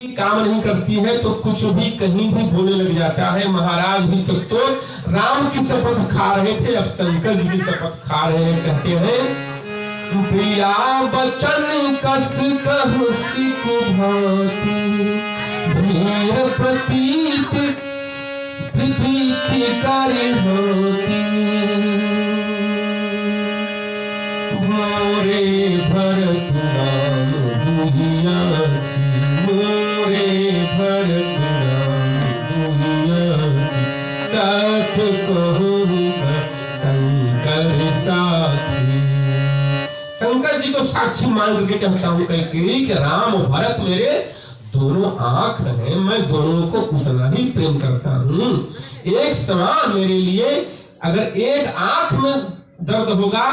काम नहीं करती है तो कुछ भी कहीं भी बोलने लग जाता है। महाराज भी तो राम की शपथ खा रहे थे, अब शंकर जी की शपथ खा रहे हैं। कहते हैं प्रिया बचन कस कहु सिक भांति, धीर प्रतीत प्रीति करि होती, मोरे भरत राम दुहिया थी, मोरे भरत राम दुहिया थी, सत कहूँगा शंकर साथी। शंकर जी को साक्षी मान करके कहता हूँ कि राम भरत मेरे दोनों आंख हैं, मैं दोनों को उतना ही प्रेम करता हूँ। एक समान मेरे लिए, अगर एक आंख में दर्द होगा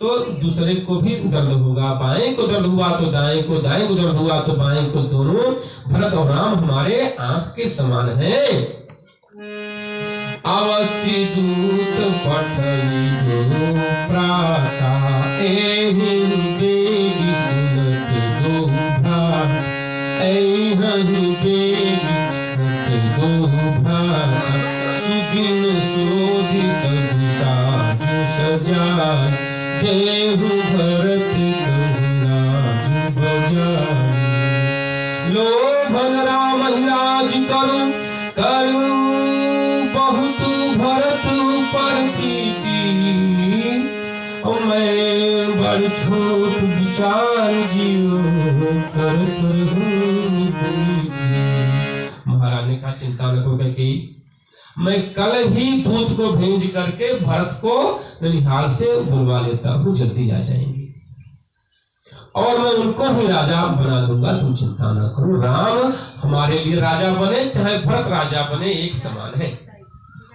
तो दूसरे को भी दर्द होगा, बाएं को दर्द हुआ तो दाएं को, दाएं को दर्द हुआ तो बाएं को, दोनों भरत और राम हमारे आंख के समान हैं। अवश्य दूत पठइयो प्राता, एहि बेगी सुनत दो भ्राता, एहि बेगी सुनत दो भ्राता, सुदिन सोधि सब साजु सजाय, देहु भरत कहु बजाय। लोभन राम राज करू करू बहुत भरत पर प्रीति, मैं बड़ छोट विचार जीव करत रहूं प्रीति। महाराज ने कहा चिंता न करो कि मैं कल ही दूत को भेज करके भरत को ननिहाल से बुलवा लेता हूँ, जल्दी आ जाएंगे और मैं उनको भी राजा बना दूंगा, तुम चिंता ना करो। राम हमारे लिए राजा बने चाहे भरत राजा बने, एक समान है,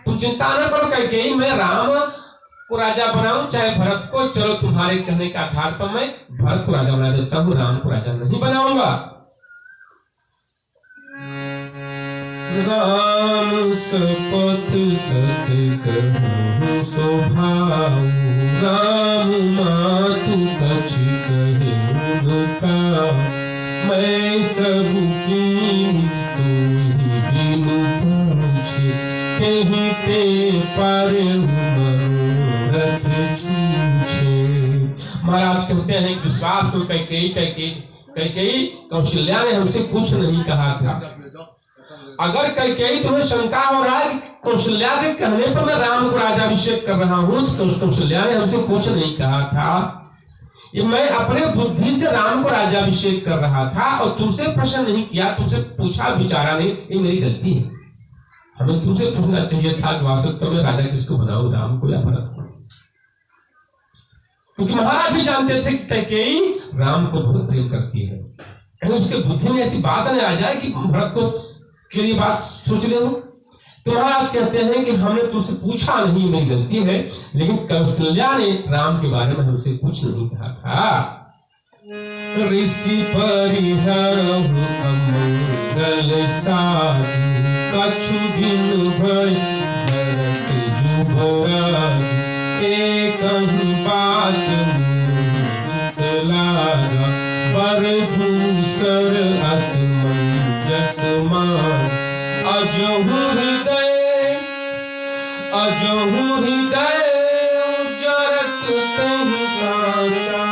तुम चिंता ना करो। कहीं मैं राम को राजा बनाऊं चाहे भरत को, चलो तुम्हारे कहने के आधार पर मैं भरत को राजा बना देता हूँ, राम को राजा नहीं बनाऊंगा। राम शपथ सत्य कहूँ स्वभाव, राम मातु कछु कहे उनका, मैं सब कीन कोई बिनु पूछे, कहीं ते पर मनोरथ छूछे। महाराज कहते हैं विश्वास को कैकेयी कौशल्या ने हमसे कुछ नहीं कहा था। अगर कैकेयी तुम्हें शंका हो रहा है कौशल्या के कहने पर मैं राम को राजाभिषेक कर रहा हूं, तो कौशल्या ने हमसे कुछ नहीं कहा था, ये मैं अपने बुद्धि से राम को राजाभिषेक कर रहा था और तुमसे प्रश्न नहीं किया, तुमसे पूछा विचारा नहीं, ये मेरी गलती है। हमें तुमसे पूछना चाहिए था कि वास्तव में राजा किसको बनाओ, राम को या भरत को, क्योंकि महाराज भी जानते थे कि कैकेयी राम को बहुत प्रेम करती है। कहीं उसके बुद्धि में ऐसी बात न आ जाए कि भरत को के लिए बात सोच ले हो। तो महाराज कहते हैं कि हमने तुमसे पूछा नहीं, मेरी गलती है, लेकिन कौशल्या ने राम के बारे में हमसे कुछ नहीं कहा था। ऋषि परिहरहु अमंगल साधु, कछु दिन भय भरत जुभराजु, एक ही बात मुख लागा, पर दूसर असमंजस मान, अजहु हृदय जरत तेहि साचा,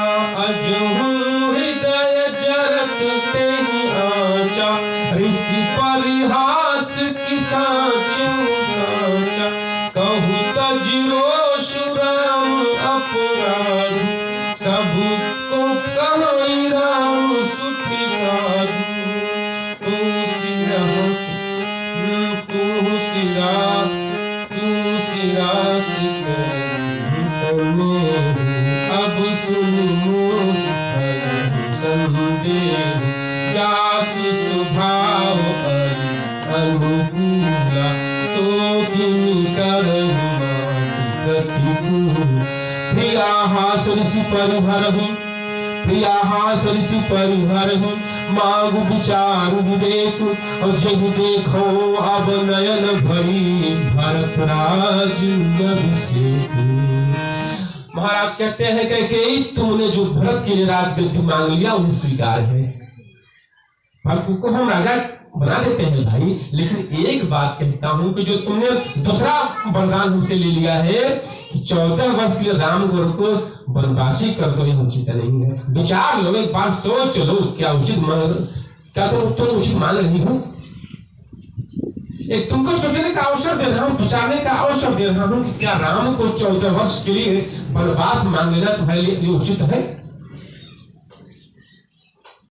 अजहु हृदय जरत तेहि आचा, ऋषि परिहास की साचु साचा, कहु तजिरोष राम अपराध, सबको कहई राम सुखी साधु, तू सिरास अब सुन संदेह, जासु स्वभाव अनुकूला, सो किमि करहु प्रतिकूल। प्रियाहास ऋषि परिहरहु, प्रियाहास ऋषि परिहरहु, मागु विचार विवेक, और जब देखो अब नयन भरी भरत राज अभिषेक। महाराज कहते हैं कि तुमने जो भरत के लिए राजगद्दी मांग लिया उन्हें स्वीकार है। फाल्गु को हम राजा बना देते हैं भाई, लेकिन एक बात कहता हूं कि जो तुमने दूसरा वरदान हमसे ले लिया है कि 14 वर्ष के लिए राम गौर को वनवासी कर दो, यह उचित नहीं है। विचार लो, एक बार सोच लो, क्या उचित मांग, क्या तुम उचित मांग रही हो? एक तुमको सोचने का अवसर दे रहा हूं, विचारने का अवसर दे रहा हूं कि क्या राम को 14 वर्ष के लिए वनवास मांग लेना तुम्हारे लिए उचित है?